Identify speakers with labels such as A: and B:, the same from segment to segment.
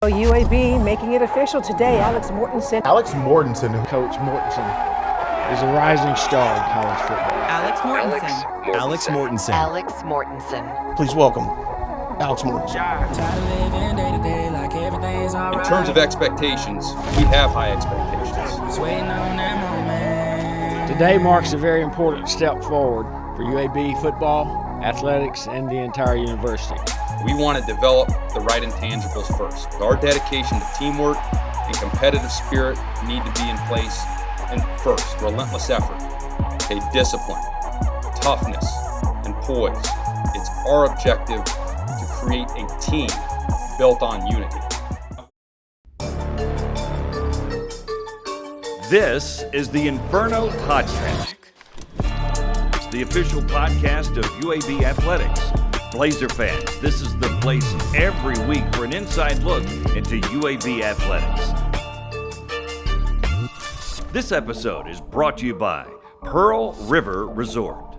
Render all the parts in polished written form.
A: UAB making it official today. Alex Mortensen.
B: Coach Mortensen
C: is a rising star in college football.
D: Alex Mortensen.
E: Alex Mortensen.
B: Please welcome Alex Mortensen.
F: In terms of expectations, we have high expectations.
C: Today marks a very important step forward for UAB football, athletics, and the entire university.
F: We want to develop the right intangibles first. Our dedication to teamwork and competitive spirit need to be in place. And first, relentless effort, discipline, toughness, and poise. It's our objective to create a team built on unity.
G: This is the Inferno Podcast. It's the official podcast of UAB Athletics. Blazer fans, this is the place every week for an inside look into UAB Athletics. This episode is brought to you by Pearl River Resort.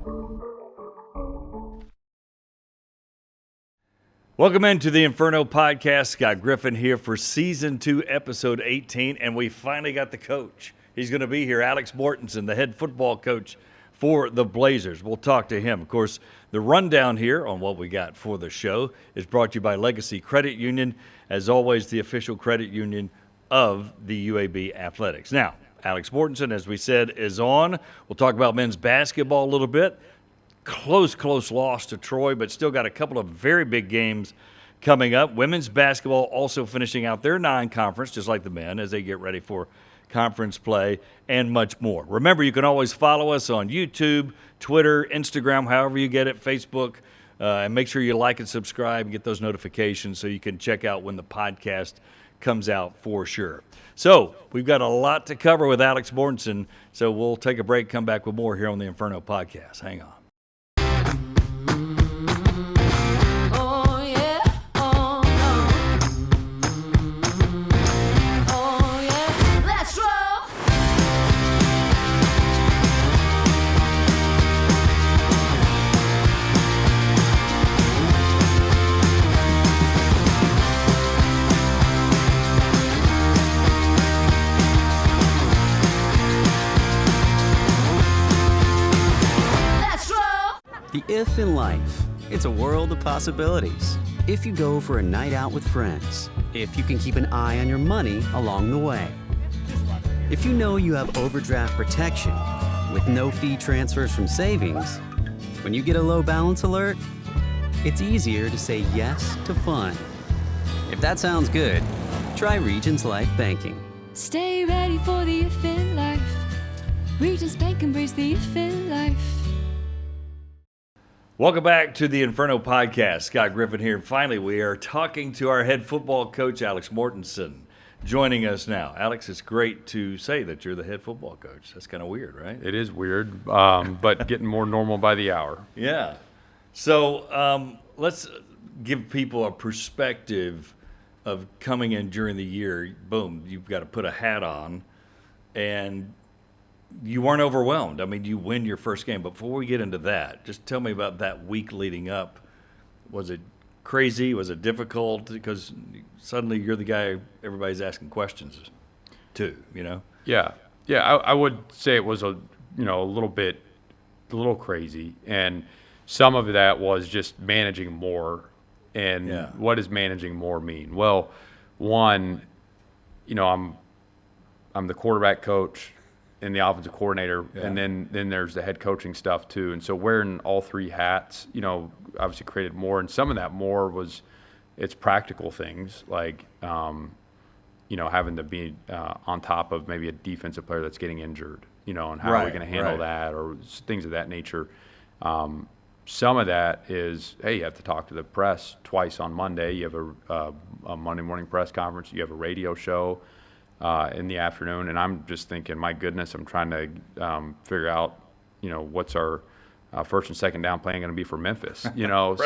G: Welcome into the Inferno Podcast. Scott Griffin here for Season 2, Episode 18, and we finally got the coach. He's going to be here, Alex Mortensen, the head football coach for the Blazers. We'll talk to him. Of course, the rundown here on what we got for the show is brought to you by Legacy Credit Union, as always, the official credit union of the UAB Athletics. Now, Alex Mortensen, as we said, is on. We'll talk about men's basketball a little bit. Close loss to Troy, but still got a couple of very big games coming up. Women's basketball also finishing out their non-conference, just like the men, as they get ready for conference play, and much more. Remember, you can always follow us on YouTube, Twitter, Instagram, however you get it, Facebook, and make sure you like and subscribe and get those notifications so you can check out when the podcast comes out for sure. So we've got a lot to cover with Alex Mortensen, so we'll take a break, come back with more here on the Inferno Podcast. Hang on.
D: The if in life, it's a world of possibilities. If you go for a night out with friends, if you can keep an eye on your money along the way, if you know you have overdraft protection with no fee transfers from savings, when you get a low balance alert, it's easier to say yes to fun. If that sounds good, try Regions Life Banking.
H: Stay ready for the if in life. Regions Bank embrace the if in life.
G: Welcome back to the Inferno Podcast. Scott Griffin here. Finally, we are talking to our head football coach, Alex Mortensen, joining us now. Alex, it's great to say that you're the head football coach. That's kind of weird, right?
I: It is weird, but getting more normal by the hour.
G: Yeah. So let's give people a perspective of coming in during the year. Boom, you've got to put a hat on, and you weren't overwhelmed. I mean, you win your first game. But before we get into that, just tell me about that week leading up. Was it crazy? Was it difficult? Because suddenly you're the guy everybody's asking questions to, you know?
I: Yeah. I would say it was a little crazy, and some of that was just managing more. And What does managing more mean? Well, one, I'm the quarterback coach and the offensive coordinator, and then there's the head coaching stuff too. And so wearing all three hats, obviously created more. And some of that more was it's practical things like, having to be on top of maybe a defensive player that's getting injured, and how are we going to handle that, or things of that nature. Some of that is, hey, you have to talk to the press twice on Monday. You have a Monday morning press conference. You have a radio show in the afternoon, and I'm just thinking, my goodness, I'm trying to figure out, what's our first and second down plan going to be for Memphis,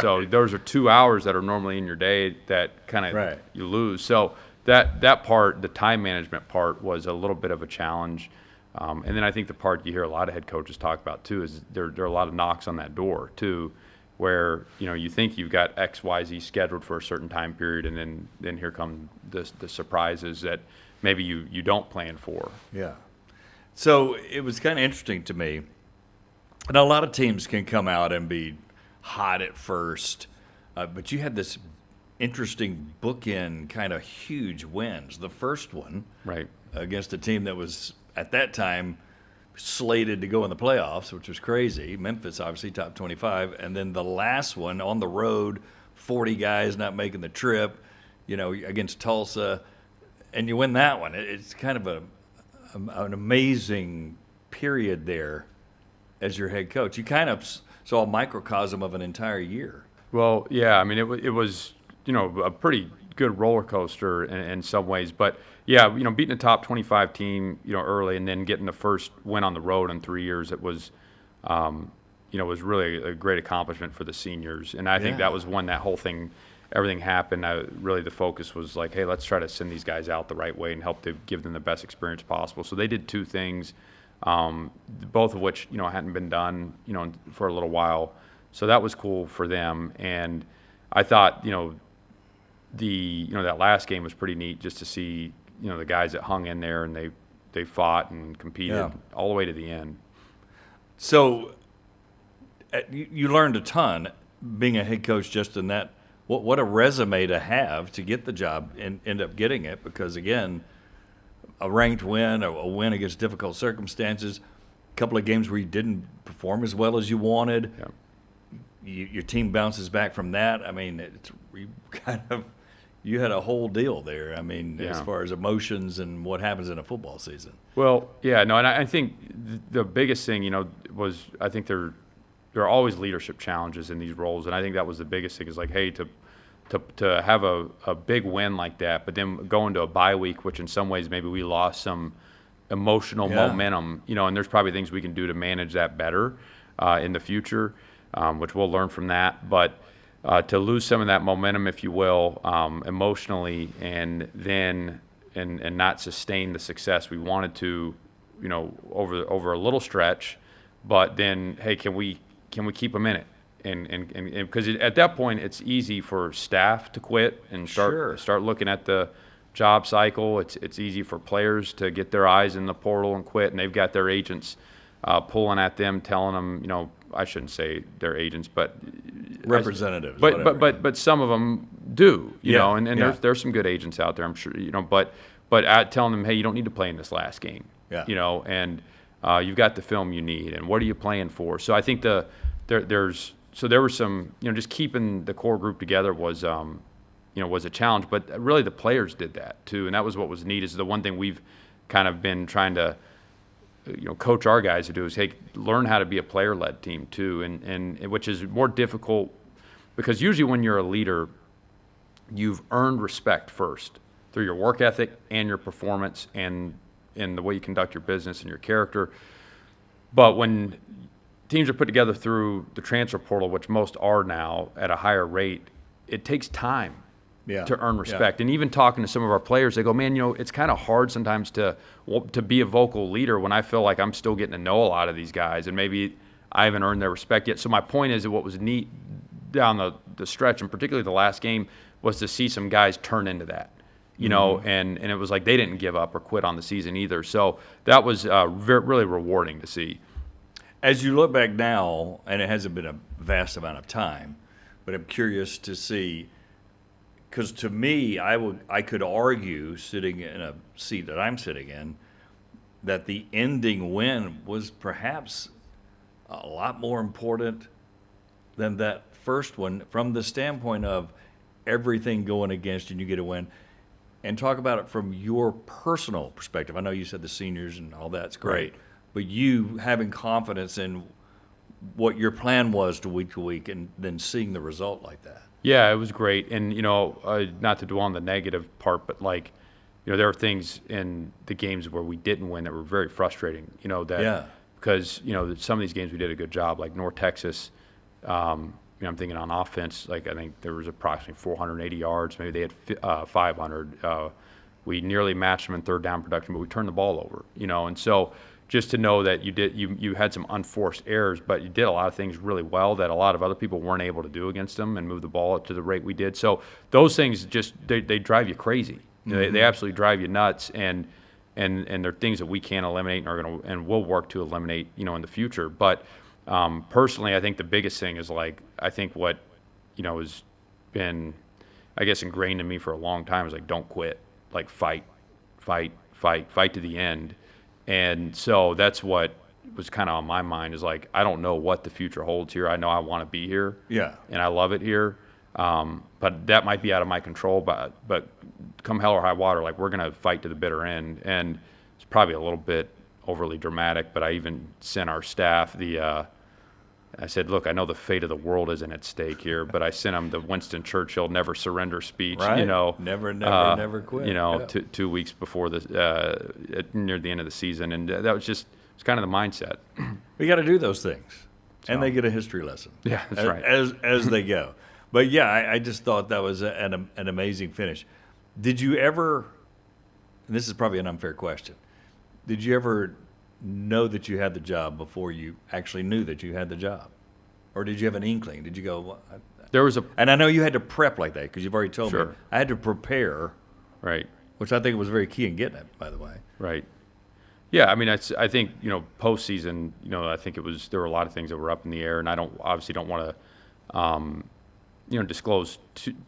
I: So those are 2 hours that are normally in your day that kind of you lose. So that part, the time management part, was a little bit of a challenge. And then I think the part you hear a lot of head coaches talk about too is there are a lot of knocks on that door too. where you think you've got X, Y, Z scheduled for a certain time period, and then here come the surprises that maybe you don't plan for.
G: Yeah. So it was kind of interesting to me. And a lot of teams can come out and be hot at first, but you had this interesting bookend kind of huge wins. The first one,
I: right,
G: against a team that was at that time slated to go in the playoffs, which was crazy. Memphis, obviously, top 25. And then the last one on the road, 40 guys not making the trip, against Tulsa, and you win that one. It's kind of an amazing period there as your head coach. You kind of saw a microcosm of an entire year.
I: Well, yeah, I mean, it was, a pretty good roller coaster in some ways. But, yeah, beating a top 25 team, early and then getting the first win on the road in 3 years, it was, was really a great accomplishment for the seniors. And I think that was when that whole thing, everything happened. Really the focus was like, hey, let's try to send these guys out the right way and help to give them the best experience possible. So they did two things, both of which, hadn't been done, for a little while. So that was cool for them. And I thought, that last game was pretty neat just to see, the guys that hung in there and they fought and competed all the way to the end.
G: So you learned a ton being a head coach just in that. What a resume to have to get the job and end up getting it, because, again, a ranked win, a win against difficult circumstances, a couple of games where you didn't perform as well as you wanted.
I: Yeah.
G: Your team bounces back from that. I mean, you had a whole deal there. I mean, as far as emotions and what happens in a football season.
I: Well, yeah, no, and I think the biggest thing, was I think there are always leadership challenges in these roles, and I think that was the biggest thing. Is like, hey, to have a big win like that, but then go into a bye week, which in some ways maybe we lost some emotional momentum, and there's probably things we can do to manage that better in the future, which we'll learn from that. But to lose some of that momentum, if you will, emotionally, and then and not sustain the success we wanted to, over a little stretch, but then, hey, can we keep them in it? And because at that point it's easy for staff to quit and start looking at the job cycle. It's easy for players to get their eyes in the portal and quit, and they've got their agents pulling at them, telling them, I shouldn't say their agents, but
G: representatives.
I: But some of them do, and there's some good agents out there, I'm sure, but telling them, hey, you don't need to play in this last game, and you've got the film you need, and what are you playing for? So I think there were some, just keeping the core group together was a challenge, but really the players did that too, and that was what was neat. Is the one thing we've kind of been trying to, coach our guys to do is, hey, learn how to be a player-led team too, and which is more difficult because usually when you're a leader, you've earned respect first through your work ethic and your performance and the way you conduct your business and your character. But when teams are put together through the transfer portal, which most are now at a higher rate, it takes time to earn respect. And even talking to some of our players, they go, man, it's kind of hard sometimes to be a vocal leader when I feel like I'm still getting to know a lot of these guys, and maybe I haven't earned their respect yet. So my point is that what was neat down the stretch, and particularly the last game, was to see some guys turn into that. And it was like they didn't give up or quit on the season either. So that was really rewarding to see.
G: As you look back now, and it hasn't been a vast amount of time, but I'm curious to see, because to me, I could argue, sitting in a seat that I'm sitting in, that the ending win was perhaps a lot more important than that first one, from the standpoint of everything going against you and you get a win. And talk about it from your personal perspective. I know you said the seniors and all that's great. Right. But you having confidence in what your plan was to week, and then seeing the result like that.
I: Yeah, it was great. And, not to dwell on the negative part, but there are things in the games where we didn't win that were very frustrating, because, some of these games we did a good job, like North Texas. I'm thinking on offense, I think there was approximately 480 yards. Maybe they had 500. We nearly matched them in third down production, but we turned the ball over, and so, just to know that you had some unforced errors, but you did a lot of things really well that a lot of other people weren't able to do against them and move the ball up to the rate we did. So those things just they drive you crazy. They absolutely drive you nuts, and they're things that we can't eliminate and we'll work to eliminate, in the future. But personally, I think the biggest thing is I think what has been, I guess, ingrained in me for a long time is don't quit, fight to the end. And so that's what was kind of on my mind is I don't know what the future holds here. I know I want to be here.
G: Yeah.
I: And I love it here. But that might be out of my control, but come hell or high water, we're going to fight to the bitter end. And it's probably a little bit overly dramatic, but I even sent our staff I said, look, I know the fate of the world isn't at stake here, but I sent them the Winston Churchill never surrender speech,
G: right. Never quit.
I: 2 weeks before near the end of the season. And that was it's kind of the mindset.
G: We got to do those things. And they get a history lesson.
I: Yeah, that's right.
G: As they go. But yeah, I just thought that was an amazing finish. Did you ever, and this is probably an unfair question, did you ever know that you had the job before you actually knew that you had the job? Or did you have an inkling? Did you go, well,
I: there was
G: and I know you had to prep like that because you've already told me. I had to prepare.
I: Right.
G: Which I think was very key in getting it, by the way.
I: Right. Yeah, I mean, I think, postseason, I think there were a lot of things that were up in the air, and I obviously don't want to, disclose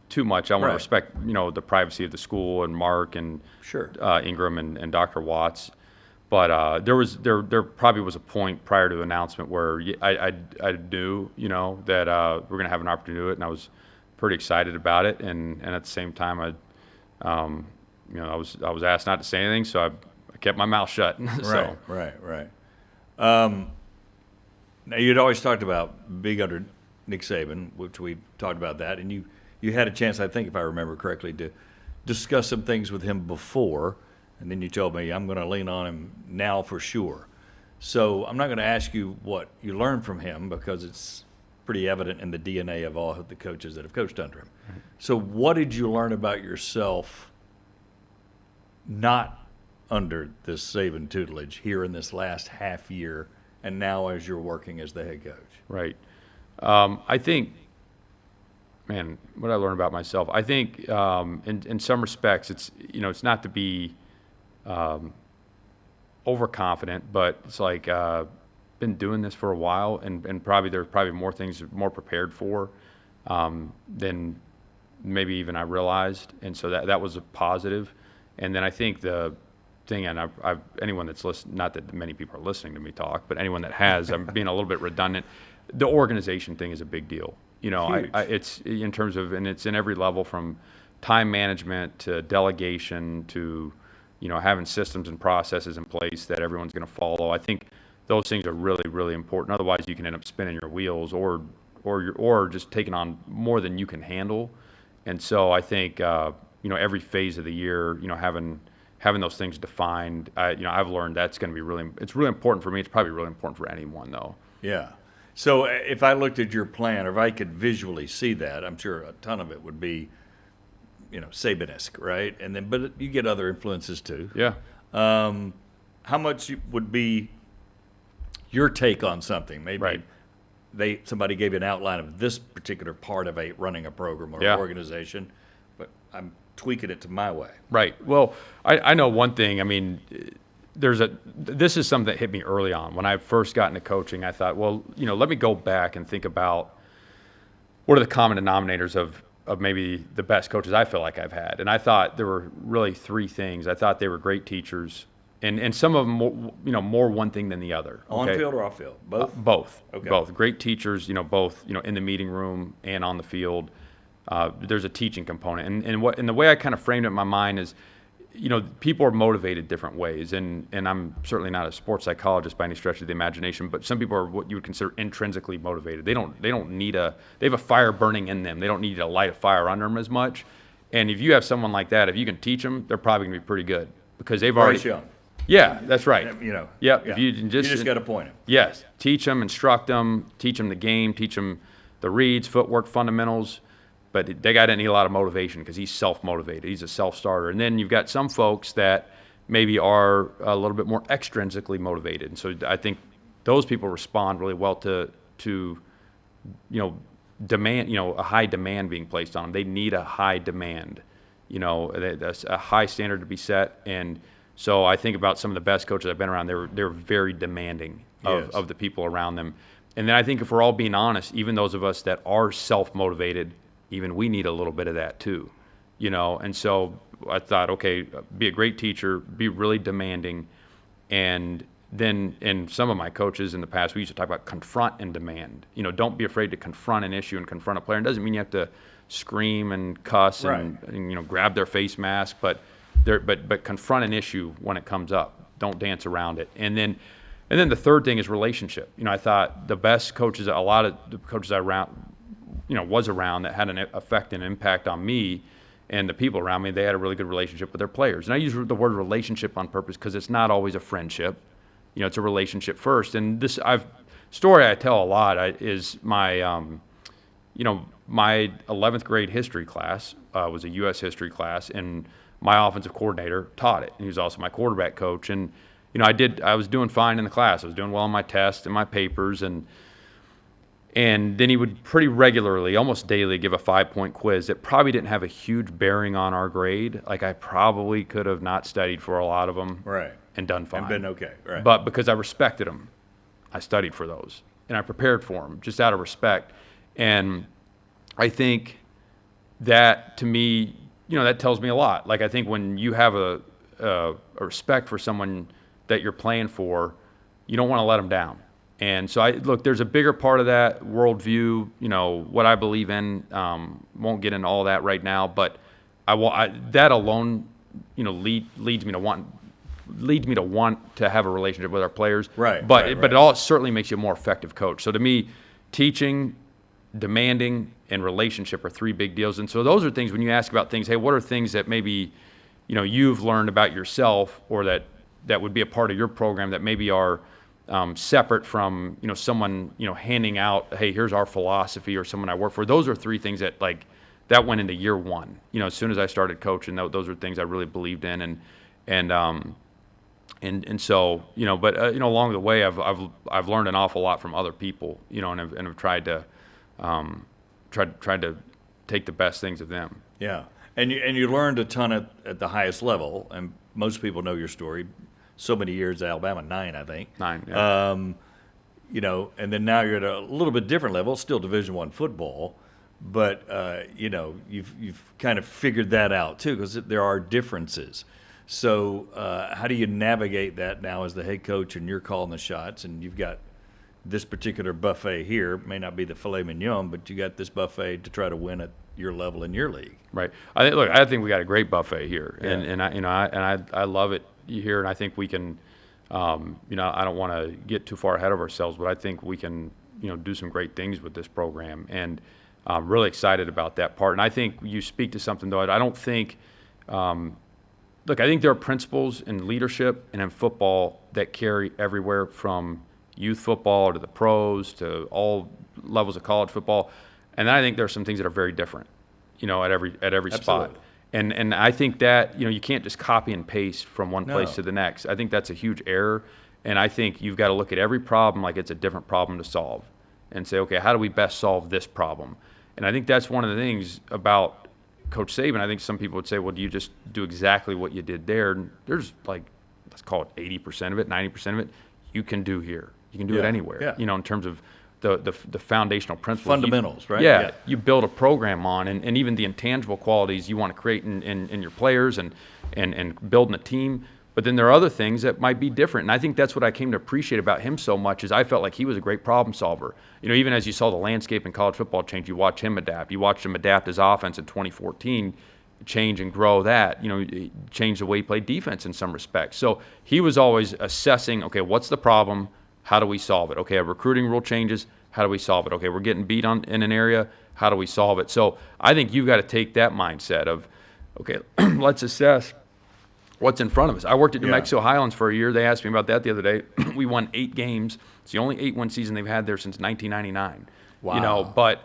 I: too much. I want to respect, the privacy of the school and Mark and Ingram and Dr. Watts. But there probably was a point prior to the announcement where I knew, that we're going to have an opportunity to do it, and I was pretty excited about it. And at the same time, I was asked not to say anything, so I kept my mouth shut.
G: Right. Now, you'd always talked about being under Nick Saban, which we talked about that, and you had a chance, I think, if I remember correctly, to discuss some things with him before. And then you told me, I'm going to lean on him now for sure. So I'm not going to ask you what you learned from him because it's pretty evident in the DNA of all of the coaches that have coached under him. Right. So what did you learn about yourself not under this Saban tutelage here in this last half year and now as you're working as the head coach?
I: Right. I think, man, what I learned about myself, I think in some respects it's not to be overconfident, but it's been doing this for a while, and there's probably more things more prepared for than maybe even I realized, and so that was a positive. And then I think the thing, and I've anyone that's listening, not that many people are listening to me talk, but anyone that has, I'm being a little bit redundant. The organization thing is a big deal. It's in terms of, and it's in every level from time management to delegation to having systems and processes in place that everyone's going to follow. I think those things are really, really important. Otherwise, you can end up spinning your wheels or just taking on more than you can handle. And so I think every phase of the year, having those things defined, I've learned that's going to be it's really important for me. It's probably really important for anyone, though.
G: Yeah. So if I looked at your plan, or if I could visually see that, I'm sure a ton of it would be Saban-esque, right? And then, but you get other influences too.
I: Yeah.
G: How much would be your take on something? Maybe somebody gave you an outline of this particular part of running a program or an organization, but I'm tweaking it to my way.
I: Right. Well, I know one thing. I mean, this is something that hit me early on. When I first got into coaching, I thought, well, let me go back and think about what are the common denominators of maybe the best coaches I feel like I've had. And I thought there were really three things. I thought they were great teachers, and some of them more one thing than the other.
G: Okay? On field or off field? Both?
I: Both.
G: Okay.
I: Both. Great teachers, both, in the meeting room and on the field. There's a teaching component. And the way I kind of framed it in my mind is, people are motivated different ways, and I'm certainly not a sports psychologist by any stretch of the imagination, but some people are what you would consider intrinsically motivated. They don't need they have a fire burning in them. They don't need to light a fire under them as much. And if you have someone like that, if you can teach them, they're probably going to be pretty good because they've already.
G: Young.
I: Yeah, that's right.
G: Yep.
I: Yeah.
G: If you just got to point them.
I: Yes, teach them, instruct them, teach them the game, teach them the reads, footwork, fundamentals. But that guy didn't need a lot of motivation because he's self-motivated. He's a self-starter. And then you've got some folks that maybe are a little bit more extrinsically motivated. And so I think those people respond really well to demand, a high demand being placed on them. They need a high demand, that's a high standard to be set. And so I think about some of the best coaches I've been around. They're very demanding of the people around them. And then I think if we're all being honest, even those of us that are self-motivated, even we need a little bit of that too, And so I thought, okay, be a great teacher, be really demanding, and then in some of my coaches in the past, we used to talk about confront and demand. Don't be afraid to confront an issue and confront a player. It doesn't mean you have to scream and cuss and grab their face mask, but confront an issue when it comes up. Don't dance around it. And then the third thing is relationship. I thought the best coaches, a lot of the coaches was around that had an effect and impact on me and the people around me, they had a really good relationship with their players. And I use the word relationship on purpose because it's not always a friendship. It's a relationship first. And this story I tell a lot is my, my 11th grade history class was a U.S. history class, and my offensive coordinator taught it. And he was also my quarterback coach. And, I was doing fine in the class. I was doing well on my tests and my papers, and then he would pretty regularly, almost daily, give a 5-point quiz that probably didn't have a huge bearing on our grade. Like I probably could have not studied for a lot of them.
G: Right.
I: And done fine.
G: And been okay, right.
I: But because I respected them, I studied for those. And I prepared for them just out of respect. And I think that, to me, that tells me a lot. Like I think when you have a respect for someone that you're playing for, you don't want to let them down. And so there's a bigger part of that worldview, what I believe in. Won't get into all that right now, but that alone, leads me to want to have a relationship with our players.
G: Right.
I: But it all certainly makes you a more effective coach. So to me, teaching, demanding, and relationship are three big deals. And so those are things when you ask about things, hey, what are things that maybe, you've learned about yourself or that would be a part of your program that maybe are separate from, someone, handing out, hey, here's our philosophy, or someone I work for. Those are three things that that went into year one. As soon as I started coaching, those are things I really believed in. And so, but along the way, I've learned an awful lot from other people, and have tried to take the best things of them.
G: Yeah, and you learned a ton at the highest level, and most people know your story. So many years at Alabama, 9, I think.
I: 9, yeah.
G: And then now you're at a little bit different level, still Division I football, but you've kind of figured that out too, because there are differences. So how do you navigate that now as the head coach, and you're calling the shots, and you've got this particular buffet here? It may not be the filet mignon, but you got this buffet to try to win at your level in your league.
I: Right. I think we got a great buffet here,
G: yeah.
I: and I love it here, and I think we can. I don't want to get too far ahead of ourselves, but I think we can, do some great things with this program, and I'm really excited about that part. And I think you speak to something, though. I don't think. Look, I think there are principles in leadership and in football that carry everywhere from youth football to the pros to all levels of college football, and then I think there are some things that are very different, at every spot. And I think that you can't just copy and paste from one place to the next. I think that's a huge error, and I think you've got to look at every problem like it's a different problem to solve, and say, okay, how do we best solve this problem? And I think that's one of the things about Coach Saban. I think some people would say, well, do you just do exactly what you did there? And there's let's call it 80% of it, 90% of it, you can do here. You can do it anywhere, in terms of the foundational principles.
G: Fundamentals, right?
I: Yeah, you build a program on, and even the intangible qualities you want to create in your players and building a team. But then there are other things that might be different. And I think that's what I came to appreciate about him so much, is I felt like he was a great problem solver. Even as you saw the landscape in college football change, you watch him adapt. You watched him adapt his offense in 2014, change and grow that, change the way he played defense in some respects. So he was always assessing, okay, what's the problem? How do we solve it? Okay, a recruiting rule changes. How do we solve it? Okay, we're getting beat in an area. How do we solve it? So I think you've got to take that mindset of, okay, let's assess what's in front of us. I worked at New Mexico Highlands for a year. They asked me about that the other day. We won 8 games. It's the only 8-win season they've had there since 1999.
G: Wow.
I: But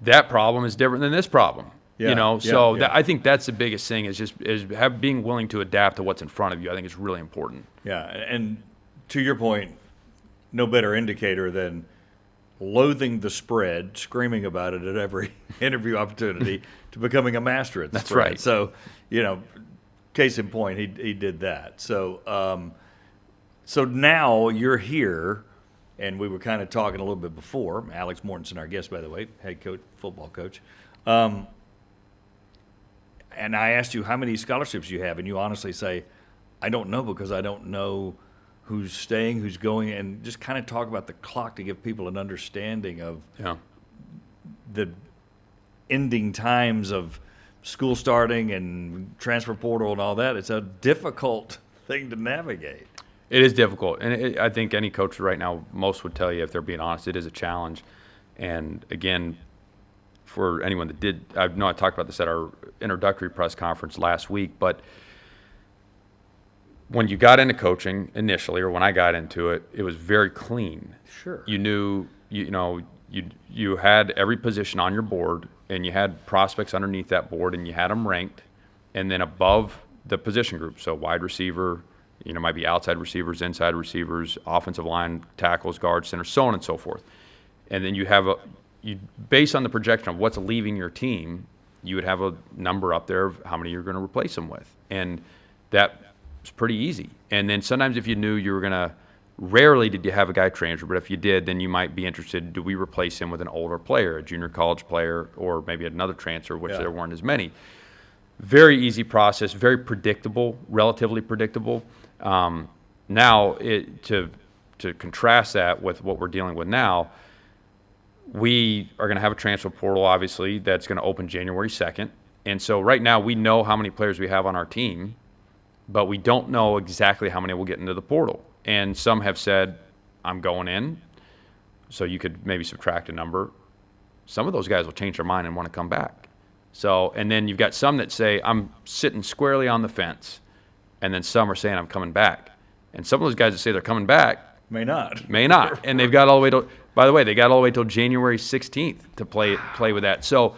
I: that problem is different than this problem. You know, so I think that's the biggest thing is being willing to adapt to what's in front of you. I think is really important.
G: Yeah, and to your point, no better indicator than loathing the spread, screaming about it at every interview opportunity, to becoming a master at the
I: That's
G: spread.
I: right.
G: So, you know, case in point, he did that. So, so now you're here, and we were kind of talking a little bit before. Alex Mortensen, our guest, by the way, head coach, football coach. And I asked you how many scholarships you have, and you honestly say, I don't know because I don't know who's staying, who's going, and just kind of talk about the clock to give people an understanding of the ending times of school starting and transfer portal and all that. It's a difficult thing to navigate.
I: It is difficult, and I think any coach right now, most would tell you, if they're being honest, it is a challenge. And again, for anyone that did, I know I talked about this at our introductory press conference last week, but when you got into coaching initially, or when I got into it, it was very clean.
G: Sure.
I: You knew, you had every position on your board, and you had prospects underneath that board, and you had them ranked, and then above the position group, so wide receiver, might be outside receivers, inside receivers, offensive line, tackles, guards, centers, so on and so forth. And then you have based on the projection of what's leaving your team, you would have a number up there of how many you're going to replace them with, and that was pretty easy. And then sometimes if you knew you were going to, rarely did you have a guy transfer, but if you did, then you might be interested, do we replace him with an older player, a junior college player, or maybe another transfer, which there weren't as many. Very easy process, very predictable, relatively predictable. Now, to contrast that with what we're dealing with now, we are going to have a transfer portal, obviously, that's going to open January 2nd. And so right now we know how many players we have on our team, but we don't know exactly how many will get into the portal. And some have said, I'm going in, so you could maybe subtract a number. Some of those guys will change their mind and want to come back. So, and then you've got some that say, I'm sitting squarely on the fence, and then some are saying, I'm coming back. And some of those guys that say they're coming back
G: may not.
I: And they've got all the way to, by the way, they got all the way till January 16th to play with that. So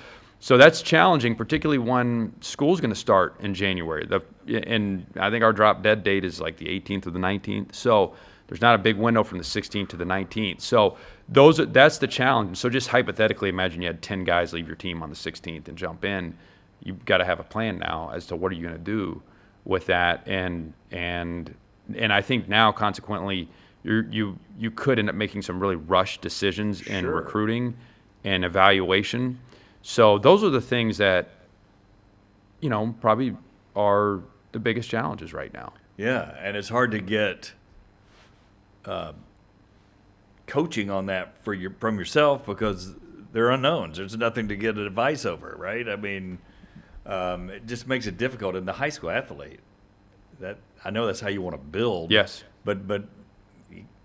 I: that's challenging, particularly when school's going to start in January. And I think our drop dead date is like the 18th or the 19th. So there's not a big window from the 16th to the 19th. So that's the challenge. So just hypothetically, imagine you had 10 guys leave your team on the 16th and jump in. You've got to have a plan now as to what are you going to do with that. And I think now, consequently, you could end up making some really rushed decisions in recruiting and evaluation. So those are the things that, probably are the biggest challenges right now.
G: Yeah, and it's hard to get coaching on that from yourself because they're unknowns. There's nothing to get advice over, right? I mean, it just makes it difficult. In the high school athlete, that I know that's how you want to build.
I: Yes.
G: But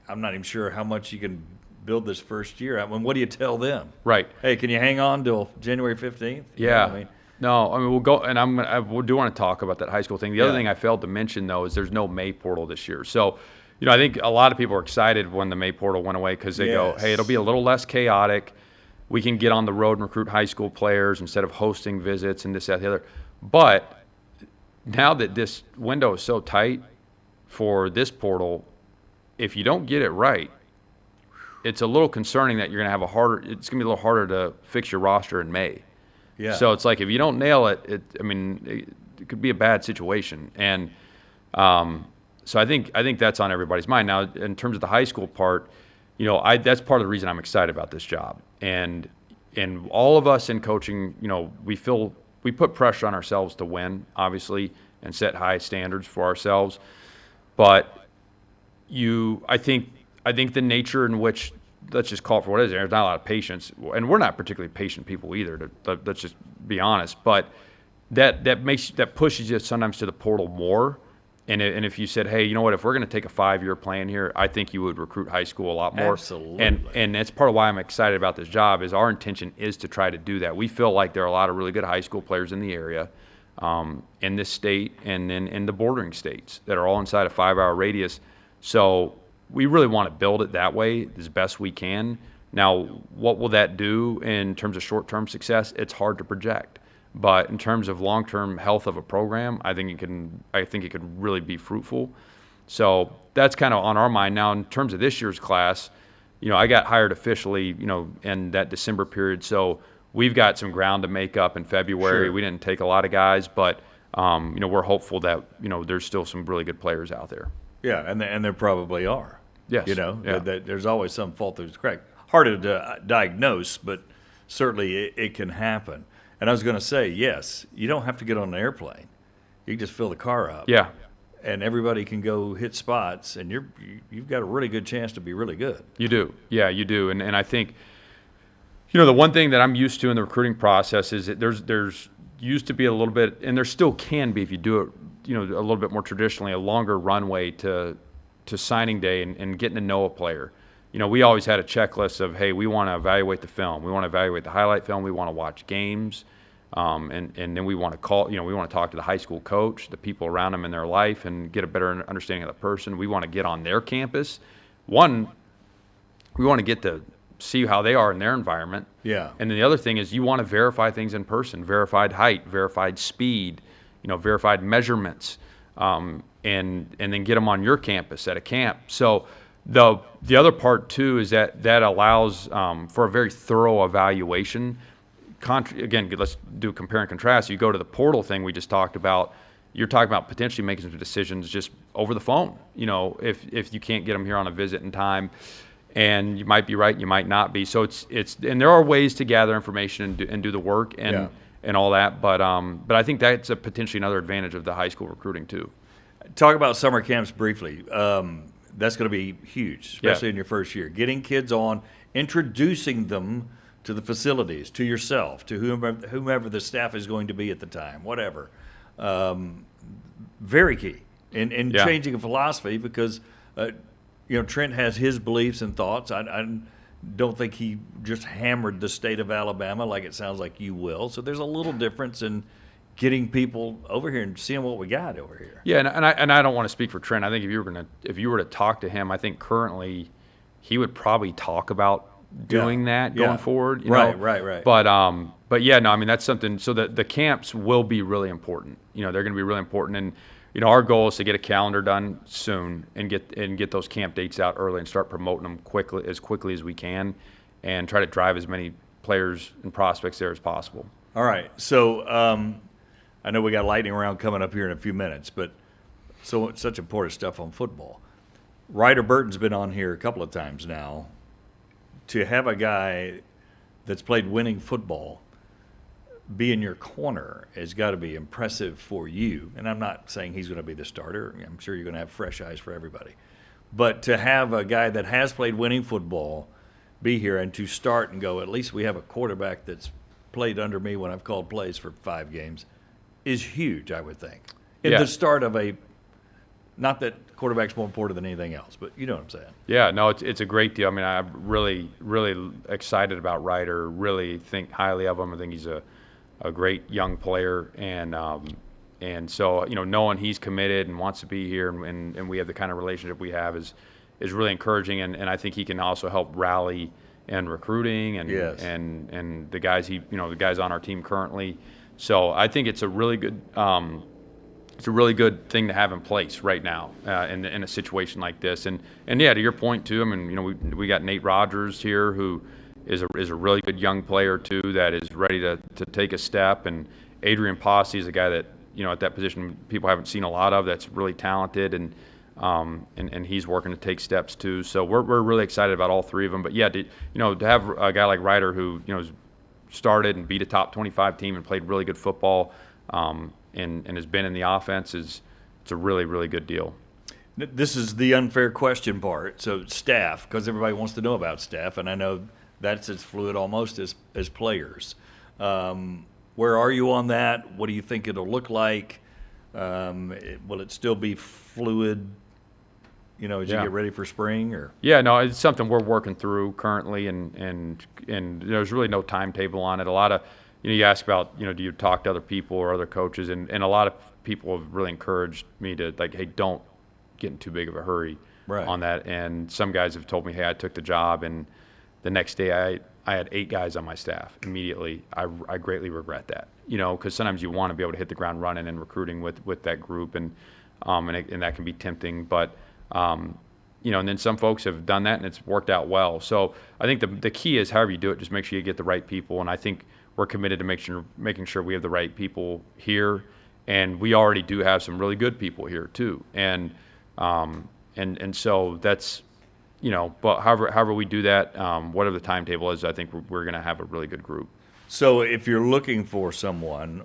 G: I'm not even sure how much you can build this first year. I mean, what do you tell them?
I: Right.
G: Hey, can you hang on till January 15th?
I: Yeah. No, I mean, we'll go, and we do want to talk about that high school thing. The other thing I failed to mention, though, is there's no May portal this year. So, I think a lot of people are excited when the May portal went away because they go, hey, it'll be a little less chaotic. We can get on the road and recruit high school players instead of hosting visits and this, that, the other. But now that this window is so tight for this portal, if you don't get it right, it's a little concerning that you're going to have it's going to be a little harder to fix your roster in May.
G: Yeah.
I: So it's like if you don't nail it, it could be a bad situation. And so I think that's on everybody's mind. Now, in terms of the high school part, that's part of the reason I'm excited about this job. And all of us in coaching, we put pressure on ourselves to win, obviously, and set high standards for ourselves. But I think the nature in which, let's just call it for what it is, there's not a lot of patience, and we're not particularly patient people either. Let's just be honest. But that pushes you sometimes to the portal more. And if you said, hey, you know what, if we're going to take a 5-year plan here, I think you would recruit high school a lot more.
G: Absolutely.
I: And that's part of why I'm excited about this job is our intention is to try to do that. We feel like there are a lot of really good high school players in the area, in this state and in the bordering states that are all inside a 5-hour radius. So we really want to build it that way as best we can. Now, what will that do in terms of short-term success? It's hard to project. But in terms of long-term health of a program, I think it could really be fruitful. So that's kind of on our mind now. In terms of this year's class, I got hired officially, in that December period. So we've got some ground to make up in February.
G: Sure.
I: We didn't take a lot of guys, but we're hopeful that there's still some really good players out there.
G: Yeah, and there probably are.
I: Yes.
G: That there's always some fault through the crack. Hard to diagnose, but certainly it can happen. And I was going to say, yes, you don't have to get on an airplane. You can just fill the car up.
I: Yeah.
G: And everybody can go hit spots, and you've got a really good chance to be really good.
I: You do. Yeah, you do. And I think, the one thing that I'm used to in the recruiting process is that there's used to be a little bit, and there still can be if you do it, a little bit more traditionally, a longer runway to signing day and getting to know a player. We always had a checklist of, hey, we want to evaluate the film. We want to evaluate the highlight film. We want to watch games. And then we want to call, we want to talk to the high school coach, the people around them in their life, and get a better understanding of the person. We want to get on their campus. One, we want to get to see how they are in their environment.
G: Yeah.
I: And then the other thing is you want to verify things in person, verified height, verified speed, verified measurements, and then get them on your campus at a camp. So the other part too is that allows for a very thorough evaluation. Again, let's do compare and contrast. You go to the portal thing we just talked about. You're talking about potentially making some decisions just over the phone. If you can't get them here on a visit in time, and you might be right, you might not be. So it's and there are ways to gather information and do the work and all that. But I think that's potentially another advantage of the high school recruiting too.
G: Talk about summer camps briefly. That's going to be huge, especially in your first year. Getting kids on, introducing them to the facilities, to yourself, to whomever the staff is going to be at the time, whatever. Very key in changing a philosophy because, Trent has his beliefs and thoughts. I don't think he just hammered the state of Alabama like it sounds like you will. So there's a little difference in getting people over here and seeing what we got over here.
I: Yeah, and I don't want to speak for Trent. I think if you were to talk to him, I think currently he would probably talk about doing that going forward.
G: Right.
I: But yeah, no, I mean that's something. So the camps will be really important. They're going to be really important, and our goal is to get a calendar done soon and get those camp dates out early and start promoting them as quickly as we can, and try to drive as many players and prospects there as possible.
G: All right, so. I know we got lightning round coming up here in a few minutes, but such important stuff on football. Ryder Burton's been on here a couple of times now. To have a guy that's played winning football be in your corner has got to be impressive for you. And I'm not saying he's going to be the starter. I'm sure you're going to have fresh eyes for everybody. But to have a guy that has played winning football be here and to start and go, at least we have a quarterback that's played under me when I've called plays for 5 games, is huge, I would think. In the start of not that quarterback's more important than anything else, but you know what I'm saying.
I: Yeah, no, it's a great deal. I mean, I'm really, really excited about Ryder, really think highly of him. I think he's a great young player, and so, knowing he's committed and wants to be here and we have the kind of relationship we have is really encouraging, and I think he can also help rally and recruiting and the guys the guys on our team currently. So I think it's a really good thing to have in place right now in a situation like this. And yeah, to your point too. I mean, we got Nate Rogers here who is a really good young player too that is ready to take a step. And Adrian Posse is a guy that at that position people haven't seen a lot of. That's really talented and he's working to take steps too. So we're really excited about all 3 of them. But yeah, to have a guy like Ryder who started and beat a top 25 team and played really good football and has been in the offense it's a really, really good deal.
G: This is the unfair question part. So staff, because everybody wants to know about staff, and I know that's as fluid almost as players. Where are you on that? What do you think it'll look like? Will it still be fluid as you get ready for spring? Or
I: yeah, no, it's something we're working through currently, and there's really no timetable on it. A lot of you ask about do you talk to other people or other coaches, and a lot of people have really encouraged me to hey, don't get in too big of a hurry on that. And some guys have told me, hey, I took the job and the next day I had 8 guys on my staff immediately. I greatly regret that, because sometimes you want to be able to hit the ground running and recruiting with that group, and that can be tempting. But and then some folks have done that and it's worked out well. So I think the key is however you do it, just make sure you get the right people. And I think we're committed to making sure we have the right people here, and we already do have some really good people here too. And so that's. But however we do that, whatever the timetable is, I think we're going to have a really good group.
G: So if you're looking for someone,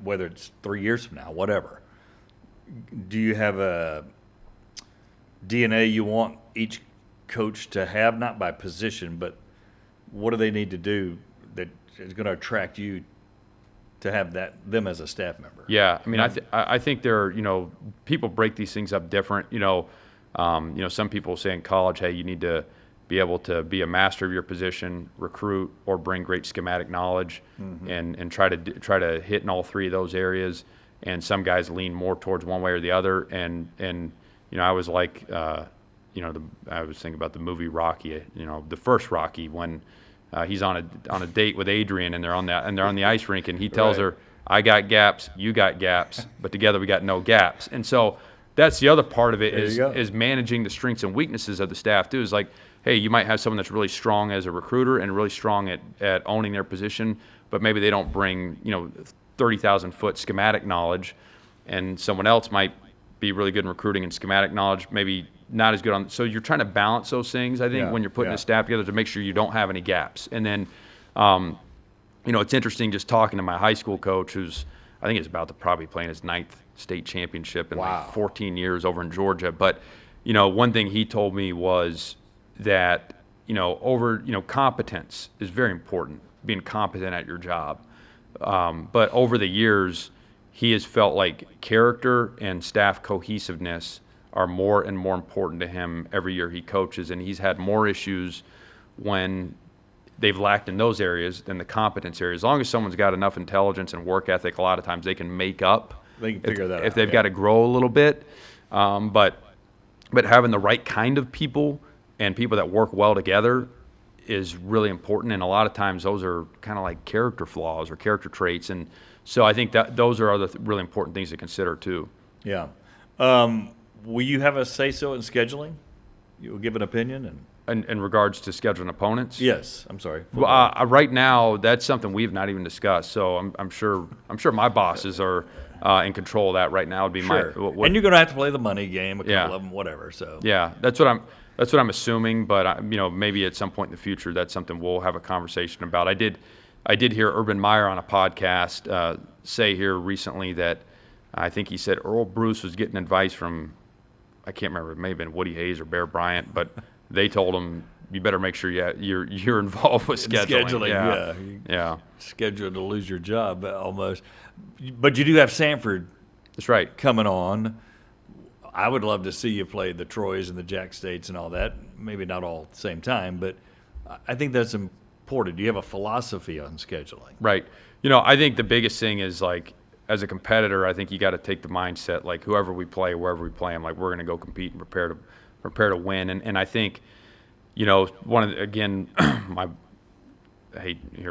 G: whether it's 3 years from now, whatever, do you have a DNA you want each coach to have, not by position, but what do they need to do that is going to attract you to have them as a staff member?
I: Yeah, I mean, I think people break these things up different. Some people say in college, hey, you need to be able to be a master of your position, recruit, or bring great schematic knowledge, and try to hit in all 3 of those areas. And some guys lean more towards one way or the other. And I was like, I was thinking about the movie Rocky. The first Rocky, when he's on a date with Adrian, and they're on the ice rink, and he tells her, "I got gaps, you got gaps, but together we got no gaps." And so that's the other part of it, is managing the strengths and weaknesses of the staff too. Is like, hey, you might have someone that's really strong as a recruiter and really strong at owning their position, but maybe they don't bring 30,000-foot schematic knowledge, and someone else might be really good in recruiting and schematic knowledge, maybe not as good on. So you're trying to balance those things, I think, when you're putting the staff together, to make sure you don't have any gaps. And then, it's interesting just talking to my high school coach, who's I think is about to probably play in his 9th state championship in like 14 years over in Georgia. But, one thing he told me was that, competence is very important, being competent at your job. But over the years, he has felt like character and staff cohesiveness are more and more important to him every year he coaches. And he's had more issues when they've lacked in those areas than the competence area. As long as someone's got enough intelligence and work ethic, a lot of times they can make up.
G: They can figure that out.
I: If they've got to grow a little bit. But having the right kind of people and people that work well together is really important. And a lot of times those are kind of like character flaws or character traits. And so I think that those are other really important things to consider too.
G: Yeah. Will you have a say-so in scheduling? You will give an opinion?
I: In regards to scheduling opponents?
G: Yes, I'm sorry.
I: Well, right now, that's something we've not even discussed. So I'm sure my bosses are in control of that right now. Would be
G: sure. And you're going to have to play the money game, a couple of them, whatever. So
I: that's what I'm assuming. But maybe at some point in the future, that's something we'll have a conversation about. I did hear Urban Meyer on a podcast say here recently that I think he said Earl Bruce was getting advice from, I can't remember, it may have been Woody Hayes or Bear Bryant, but they told him, you better make sure you're involved with scheduling. Yeah.
G: Scheduled to lose your job almost. But you do have Sanford.
I: That's right.
G: Coming on. I would love to see you play the Troys and the Jack States and all that. Maybe not all at the same time, but I think that's important. Do you have a philosophy on scheduling?
I: Right. I think the biggest thing is, like, as a competitor, I think you got to take the mindset, like, whoever we play, wherever we play them, like, we're going to go compete and prepare to win. And I think, here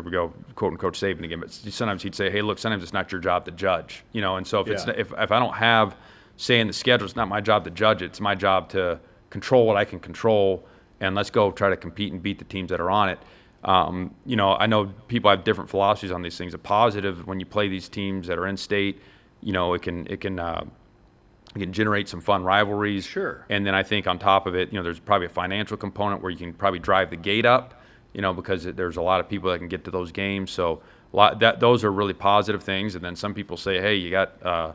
I: we go, quoting Coach Saban again, but sometimes he'd say, hey, look, sometimes it's not your job to judge, and so if I don't have say in the schedule, it's not my job to judge it, it's my job to control what I can control, and let's go try to compete and beat the teams that are on it. I know people have different philosophies on these things. A positive, when you play these teams that are in state, it can generate some fun rivalries.
G: Sure.
I: And then I think on top of it, there's probably a financial component where you can probably drive the gate up, because there's a lot of people that can get to those games. So those are really positive things. And then some people say, hey, you got a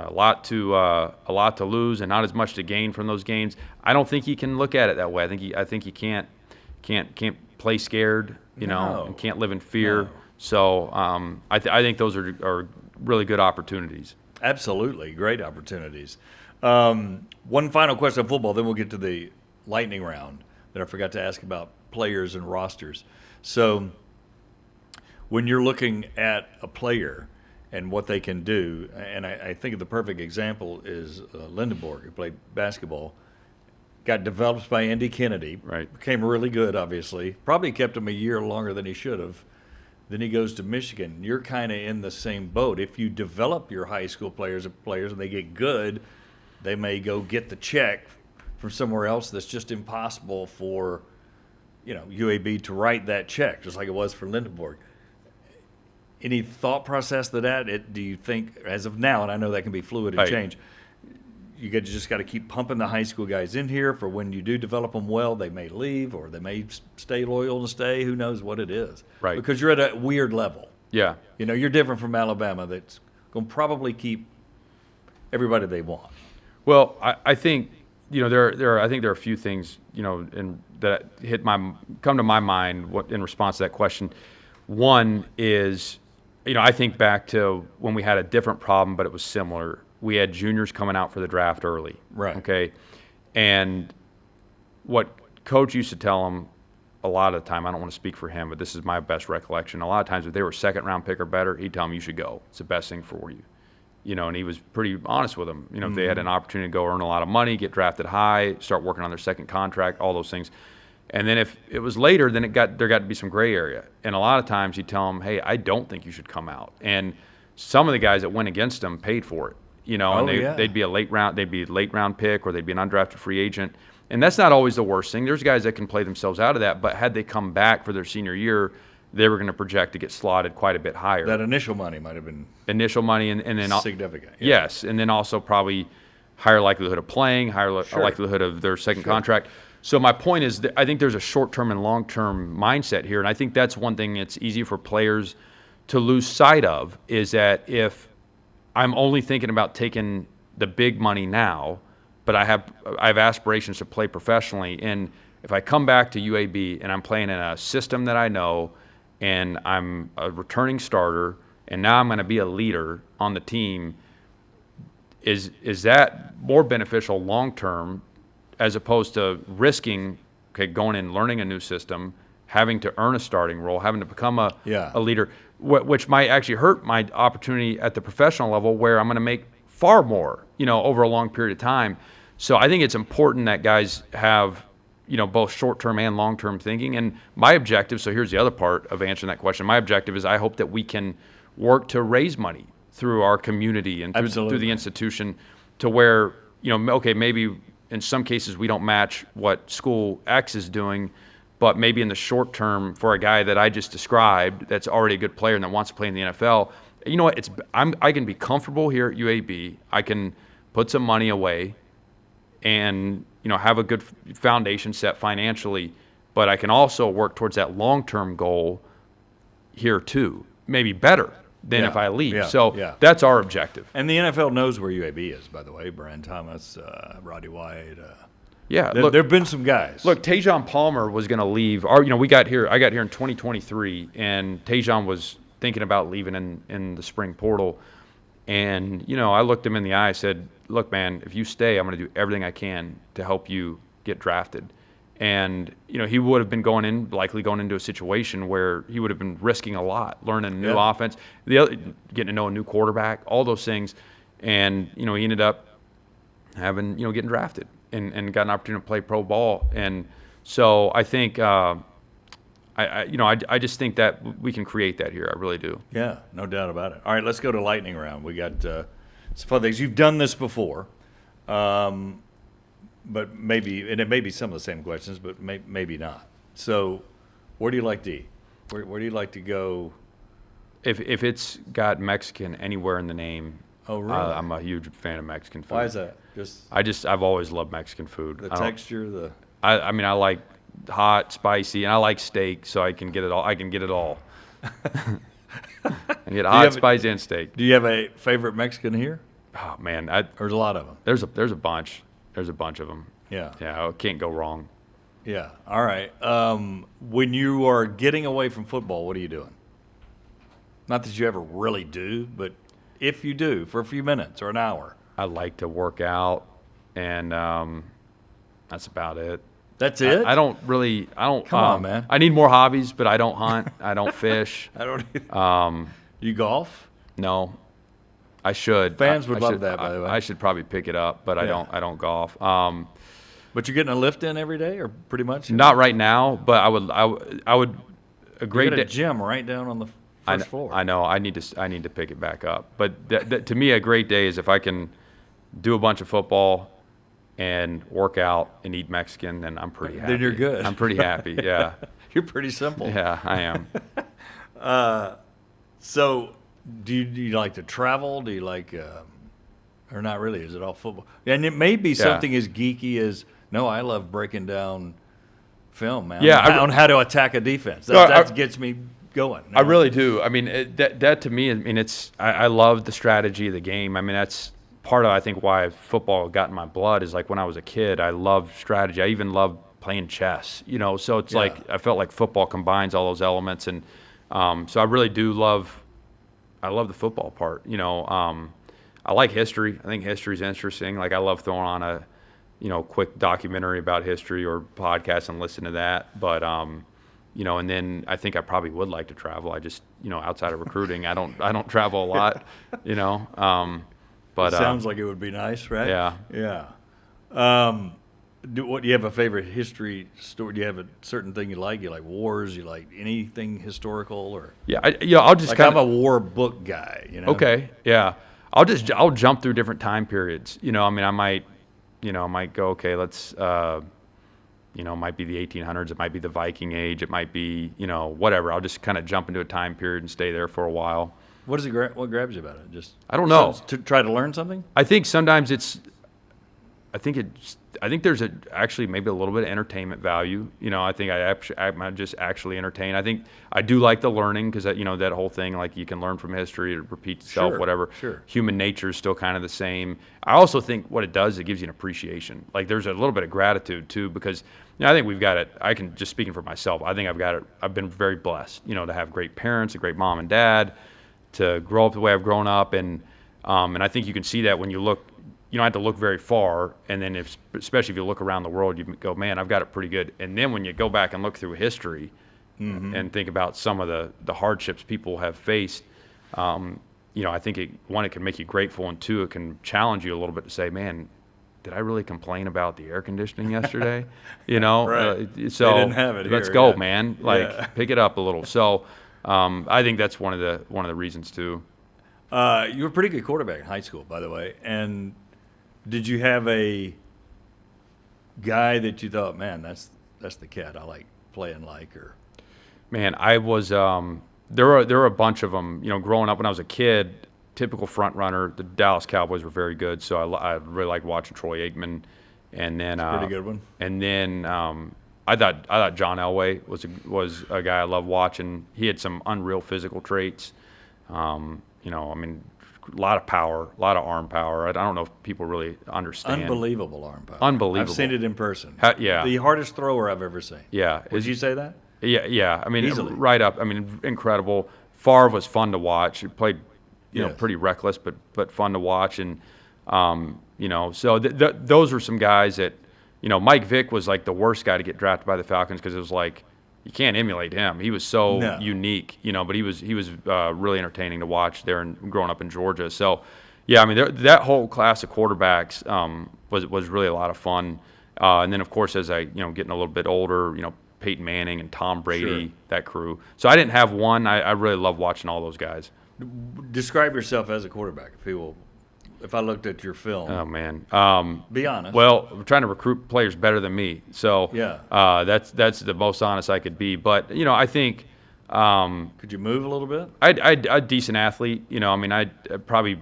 I: lot to lose and not as much to gain from those games. I don't think you can look at it that way. I think you can't play scared, and can't live in fear.
G: No.
I: So I think those are really good opportunities.
G: Absolutely. Great opportunities. One final question on football, then we'll get to the lightning round that I forgot to ask about players and rosters. So when you're looking at a player and what they can do, and I think the perfect example is Lindenborg, who played basketball. got developed by Andy Kennedy.
I: Right.
G: Became really good, obviously. Probably kept him a year longer than he should have. Then he goes to Michigan. You're kind of in the same boat. If you develop your high school players and they get good, they may go get the check from somewhere else that's just impossible for, UAB to write that check, just like it was for Lindenborg. Any thought process to that? Do you think, as of now, and I know that can be fluid and
I: Right.
G: change, just got to keep pumping the high school guys in here for when you do develop them well, they may leave or they may stay loyal and stay. Who knows what it is?
I: Right.
G: Because you're at a weird level.
I: Yeah.
G: You're different from Alabama that's going to probably keep everybody they want.
I: Well, I think there are a few things that come to my mind in response to that question. One is, I think back to when we had a different problem, but it was similar. We had juniors coming out for the draft early.
G: Right.
I: Okay. And what Coach used to tell them a lot of the time, I don't want to speak for him, but this is my best recollection. A lot of times if they were second round pick or better, he'd tell them you should go. It's the best thing for you. And he was pretty honest with them. If they had an opportunity to go earn a lot of money, get drafted high, start working on their second contract, all those things. And then if it was later, then there got to be some gray area. And a lot of times he'd tell them, hey, I don't think you should come out. And some of the guys that went against him paid for it. They'd be a late round pick, or they'd be an undrafted free agent. And that's not always the worst thing. There's guys that can play themselves out of that, but had they come back for their senior year, they were going to project to get slotted quite a bit higher.
G: That initial money might have been
I: and then
G: significant.
I: Yeah. Yes, and then also probably higher likelihood of playing, higher likelihood of their second contract. So my point is that I think there's a short-term and long-term mindset here, and I think that's one thing that's easy for players to lose sight of, is that if I'm only thinking about taking the big money now, but I have aspirations to play professionally. And if I come back to UAB and I'm playing in a system that I know, and I'm a returning starter, and now I'm going to be a leader on the team, is that more beneficial long term, as opposed to risking going in, learning a new system, having to earn a starting role, having to become a leader, which might actually hurt my opportunity at the professional level, where I'm going to make far more, over a long period of time. So I think it's important that guys have, both short-term and long-term thinking. And my objective, so here's the other part of answering that question. My objective is I hope that we can work to raise money through our community and through the institution, to where, maybe in some cases we don't match what school X is doing, but maybe in the short term, for a guy that I just described that's already a good player and that wants to play in the NFL, you know what? I can be comfortable here at UAB. I can put some money away and have a good foundation set financially, but I can also work towards that long-term goal here too, maybe better than if I leave. That's our objective.
G: And the NFL knows where UAB is, by the way. Brian Thomas, Roddy White.
I: Look,
G: there have been some guys.
I: Look, Tajon Palmer was going to leave. I got here in 2023, and Tajon was thinking about leaving in the spring portal. And, I looked him in the eye, I said, look, man, if you stay, I'm going to do everything I can to help you get drafted. And, he would have been likely going into a situation where he would have been risking a lot, learning a new offense, getting to know a new quarterback, all those things. And, he ended up getting drafted and got an opportunity to play pro ball. And so I think, I just think that we can create that here. I really do.
G: Yeah, no doubt about it. All right, let's go to lightning round. We got some fun things. You've done this before, but maybe, and it may be some of the same questions, but maybe not. So, where do you like to eat? Where do you like to go?
I: If it's got Mexican anywhere in the name,
G: oh really?
I: I'm a huge fan of Mexican food.
G: Why is that?
I: I've always loved Mexican food.
G: The texture,
I: I like hot, spicy, and I like steak, so I can get it all. I get hot, spicy, and steak.
G: Do you have a favorite Mexican here?
I: Oh man,
G: there's a lot of them.
I: There's a bunch. There's a bunch of them.
G: Yeah.
I: I can't go wrong.
G: Yeah. All right. When you are getting away from football, what are you doing? Not that you ever really do, but if you do for a few minutes or an hour.
I: I like to work out, and that's about it.
G: That's it?
I: I don't. Come
G: on, man.
I: I need more hobbies, but I don't hunt. I don't fish.
G: I don't either. You golf?
I: No. I should.
G: Fans would love that, by the way.
I: I should probably pick it up, but I don't golf.
G: But you're getting a lift in every day, or pretty much?
I: Not right now, but I would a great
G: You got a
I: day.
G: gym right down on the first floor.
I: I know. I need to pick it back up. But to me, a great day is if I can do a bunch of football and work out and eat Mexican, then I'm pretty happy.
G: Then you're good.
I: I'm pretty happy. Yeah.
G: You're pretty simple.
I: Yeah, I am.
G: So, do you like to travel? Do you like, or not really? Is it all football? And it may be something as geeky as, no, I love breaking down film, man.
I: Yeah,
G: on how to attack a defense.
I: No,
G: That gets me going.
I: I really do. I mean, that to me, I mean, I love the strategy of the game. I mean, that's part of, I think, why football got in my blood is like when I was a kid, I loved strategy. I even loved playing chess, so it's like I felt like football combines all those elements. And so I really do love the football part. I like history. I think history's interesting. Like I love throwing on a quick documentary about history or podcast and listen to that. But and then I think I probably would like to travel. I just outside of recruiting, I don't travel a lot. But
G: it sounds like it would be nice, right?
I: Yeah.
G: Do you have a favorite history story? Do you have a certain thing you like? You like wars? You like anything historical? Or
I: I'll just
G: like
I: kind
G: I'm a war book guy.
I: Okay, yeah. I'll jump through different time periods. I mean, I might go, okay, let's it might be the 1800s, it might be the Viking Age, it might be whatever. I'll just kind of jump into a time period and stay there for a while.
G: What what grabs you about it? Just
I: I don't know.
G: To try to learn something?
I: I think sometimes I think there's actually maybe a little bit of entertainment value. I think I'm just actually entertained. I think I do like the learning because that whole thing, like you can learn from history, it repeats itself, whatever.
G: Sure.
I: Human nature is still kind of the same. I also think what it does, it gives you an appreciation. Like there's a little bit of gratitude too, because I think we've got it. I can just speaking for myself. I think I've been very blessed, to have great parents, a great mom and dad, to grow up the way I've grown up, and I think you can see that when you look. You don't have to look very far, and then especially if you look around the world, you go, man, I've got it pretty good. And then when you go back and look through history and think about some of the hardships people have faced, I think it can make you grateful, and two, it can challenge you a little bit to say, man, did I really complain about the air conditioning yesterday?
G: Right.
I: So
G: they didn't have it
I: let's
G: here,
I: go, man. Pick it up a little. So I think that's one of the reasons too.
G: You were a pretty good quarterback in high school, by the way, and did you have a guy that you thought, man, that's the cat I like playing like? Or
I: man, I was there were a bunch of them. Growing up when I was a kid, typical front runner. The Dallas Cowboys were very good, so I really liked watching Troy Aikman. And then
G: that's a pretty good one.
I: And then I thought John Elway was a guy I loved watching. He had some unreal physical traits. I mean, a lot of power, a lot of arm power. I don't know if people really understand.
G: Unbelievable arm power.
I: Unbelievable.
G: I've seen it in person.
I: Yeah.
G: The hardest thrower I've ever seen.
I: Yeah.
G: Would you say that?
I: Yeah. I mean,
G: easily.
I: Right up. I mean, incredible. Favre was fun to watch. He played, pretty reckless, but fun to watch. And, so those were some guys that, Mike Vick was like the worst guy to get drafted by the Falcons because it was like, you can't emulate him. He was so unique, but he was really entertaining to watch there and growing up in Georgia. So, yeah, I mean, that whole class of quarterbacks was really a lot of fun. And then, of course, as I getting a little bit older, Peyton Manning and Tom Brady, that crew. So I didn't have one. I really love watching all those guys.
G: Describe yourself as a quarterback, if I looked at your film.
I: Oh man,
G: be honest.
I: Well, I'm trying to recruit players better than me, so that's the most honest I could be. But I think
G: could you move a little bit?
I: I'm a decent athlete. I mean, I'd probably,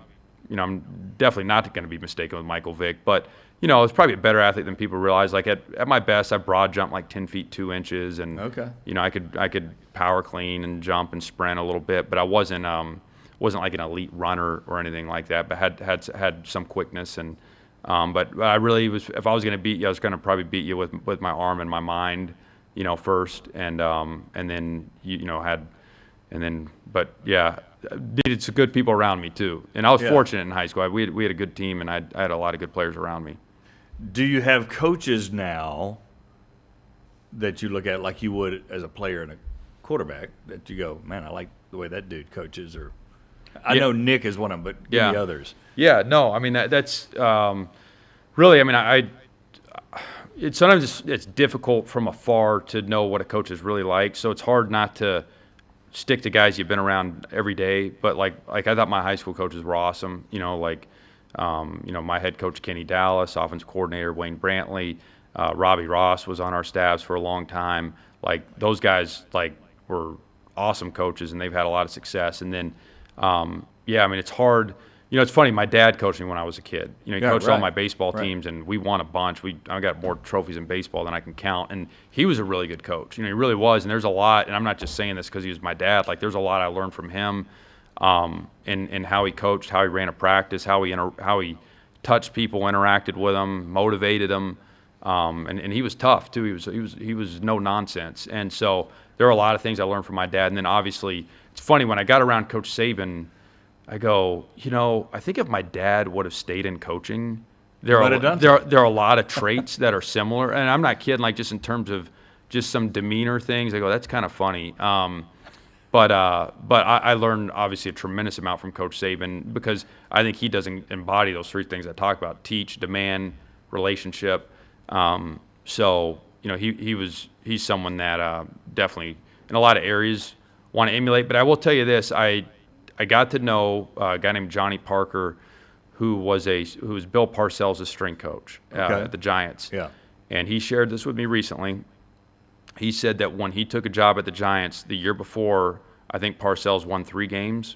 I: I'm definitely not going to be mistaken with Michael Vick, but I was probably a better athlete than people realize. Like at my best, I broad jumped like 10 feet 2 inches, and I could power clean and jump and sprint a little bit, but I wasn't like an elite runner or anything like that, but had some quickness. And but I really was, if I was going to beat you, I was going to probably beat you with my arm and my mind, first, and then but yeah, needed some good people around me too. And I was fortunate in high school. We had a good team, and I had a lot of good players around me.
G: Do you have coaches now that you look at like you would as a player and a quarterback that you go, man, I like the way that dude coaches? Or I know Nick is one of them, but give me others.
I: Yeah, no, I mean that's really. I mean, sometimes it's difficult from afar to know what a coach is really like. So it's hard not to stick to guys you've been around every day. But like I thought my high school coaches were awesome. My head coach Kenny Dallas, offensive coordinator Wayne Brantley, Robbie Ross was on our staffs for a long time. Like those guys were awesome coaches, and they've had a lot of success. And then it's hard. It's funny. My dad coached me when I was a kid. He coached all my baseball teams, and we won a bunch. I got more trophies in baseball than I can count. And he was a really good coach. He really was. And there's a lot. And I'm not just saying this because he was my dad. Like there's a lot I learned from him, and how he coached, how he ran a practice, how he touched people, interacted with them, motivated them. And he was tough too. He was no nonsense. And so there are a lot of things I learned from my dad. And then obviously it's funny when I got around Coach Saban. I go, I think if my dad would have stayed in coaching, there are a lot of traits that are similar. And I'm not kidding, like just in terms of just some demeanor things. I go, that's kind of funny. But I learned obviously a tremendous amount from Coach Saban because I think he doesn't embody those three things I talk about: teach, demand, relationship. He's someone that definitely in a lot of areas want to emulate. But I will tell you this, I got to know a guy named Johnny Parker, who was Bill Parcells' string coach at the Giants.
G: Yeah.
I: And he shared this with me recently. He said that when he took a job at the Giants the year before, I think Parcells won 3 games,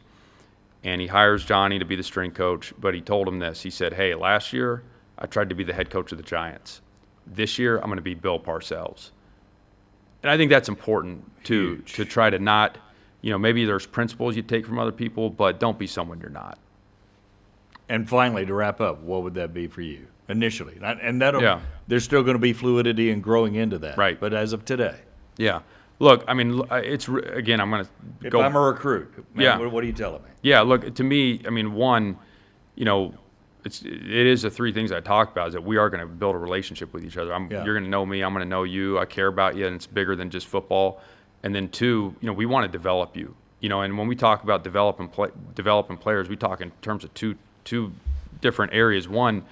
I: and he hires Johnny to be the string coach. But he told him this. He said, "Hey, last year I tried to be the head coach of the Giants. This year I'm going to be Bill Parcells." And I think that's important to try to not. Maybe there's principles you take from other people, but don't be someone you're not.
G: And finally, to wrap up, what would that be for you initially? And there's still going to be fluidity and growing into that.
I: Right.
G: But as of today.
I: Yeah. Look, I mean, again, I'm going to go.
G: If I'm a recruit, man, what are you telling me?
I: Yeah, look, to me, I mean, one, it is the 3 things I talked about, is that we are going to build a relationship with each other. You're going to know me, I'm going to know you, I care about you, and it's bigger than just football. And then 2, we want to develop you. And when we talk about developing players, we talk in terms of two different areas. One,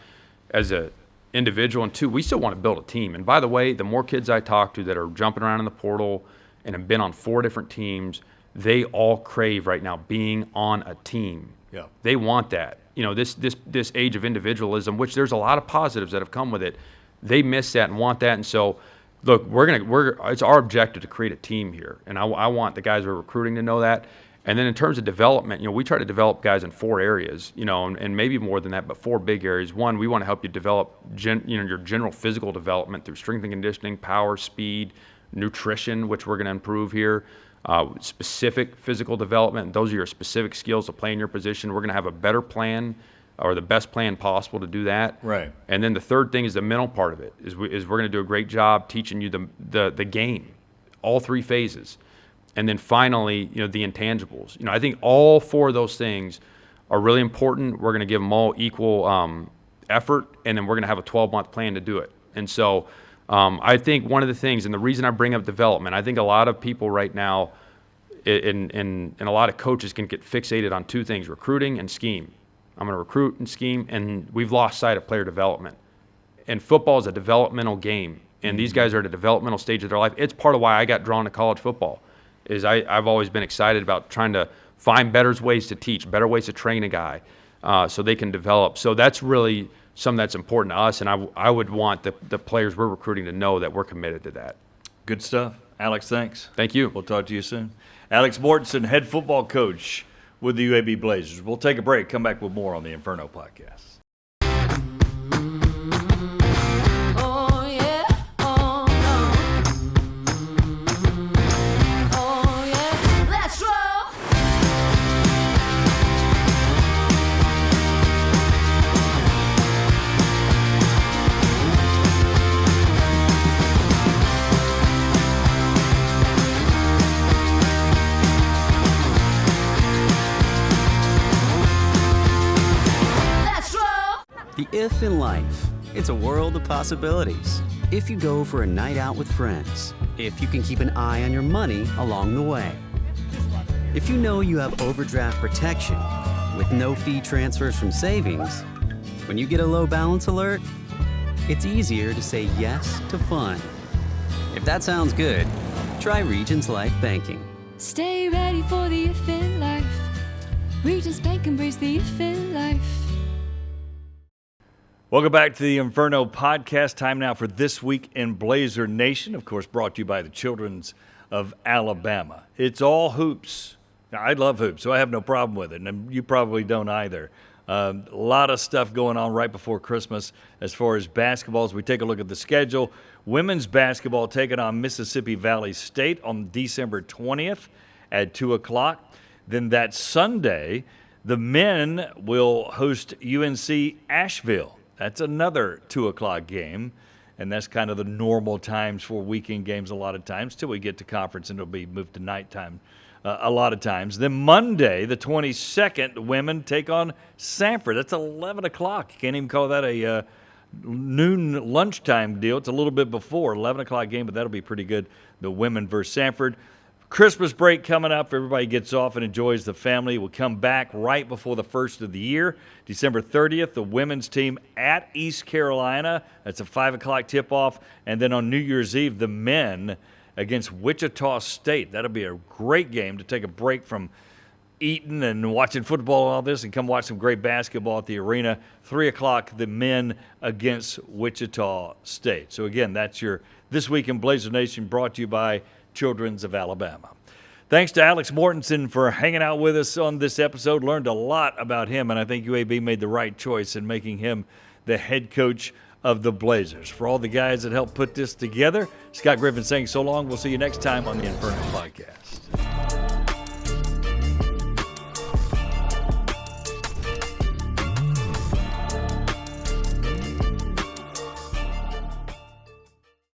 I: as an individual, and 2, we still want to build a team. And by the way, the more kids I talk to that are jumping around in the portal and have been on 4 different teams, they all crave right now being on a team.
G: Yeah.
I: They want that. This age of individualism, which there's a lot of positives that have come with it, they miss that and want that. And so, look, it's our objective to create a team here, and I want the guys we're recruiting to know that. And then in terms of development, we try to develop guys in 4 areas, and maybe more than that, but 4 big areas. One, we want to help you develop, your general physical development through strength and conditioning, power, speed, nutrition, which we're going to improve here. Specific physical development. Those are your specific skills to play in your position. We're going to have a better plan, or the best plan possible to do that.
G: Right.
I: And then the third thing is the mental part of it. We're going to do a great job teaching you the game, all 3 phases. And then finally, the intangibles. I think all 4 of those things are really important. We're going to give them all equal effort, and then we're going to have a 12-month plan to do it. And so I think one of the things, and the reason I bring up development, I think a lot of people right now and a lot of coaches can get fixated on 2 things: recruiting and scheme. I'm going to recruit and scheme, and we've lost sight of player development. And football is a developmental game, and these guys are at a developmental stage of their life. It's part of why I got drawn to college football. I've always been excited about trying to find better ways to teach, better ways to train a guy, so they can develop. So that's really something that's important to us, and I would want the players we're recruiting to know that we're committed to that.
G: Good stuff. Alex, thanks.
I: Thank you.
G: We'll talk to you soon. Alex Mortensen, head football coach with the UAB Blazers. We'll take a break, come back with more on the Inferno podcast.
D: The if in life, it's a world of possibilities. If you go for a night out with friends, if you can keep an eye on your money along the way, if you know you have overdraft protection with no fee transfers from savings, when you get a low balance alert, it's easier to say yes to fun. If that sounds good, try Regions Life Banking.
H: Stay ready for the if in life. Regents Bank, embrace the if in life.
G: Welcome back to the Inferno podcast. Time now for This Week in Blazer Nation, of course, brought to you by the Children's of Alabama. It's all hoops. Now, I love hoops, so I have no problem with it, and you probably don't either. A lot of stuff going on right before Christmas as far as basketball. As we take a look at the schedule, women's basketball taking on Mississippi Valley State on December 20th at 2 o'clock. Then that Sunday, the men will host UNC Asheville. That's another 2 o'clock game, and that's kind of the normal times for weekend games a lot of times till we get to conference, and it'll be moved to nighttime a lot of times. Then Monday, the 22nd, the women take on Sanford. That's 11 o'clock. You can't even call that a noon lunchtime deal. It's a little bit before, 11 o'clock game, but that'll be pretty good, the women versus Sanford. Christmas break coming up. Everybody gets off and enjoys the family. We'll come back right before the first of the year. December 30th, the women's team at East Carolina. That's a 5 o'clock tip-off. And then on New Year's Eve, the men against Wichita State. That'll be a great game to take a break from eating and watching football and all this and come watch some great basketball at the arena. 3 o'clock, the men against Wichita State. So, again, that's your This Week in Blazer Nation, brought to you by Children's of Alabama. Thanks to Alex Mortensen for hanging out with us on this episode. Learned a lot about him, and I think UAB made the right choice in making him the head coach of the Blazers. For all the guys that helped put this together, Scott Griffin saying so long. We'll see you next time on the Inferno Podcast.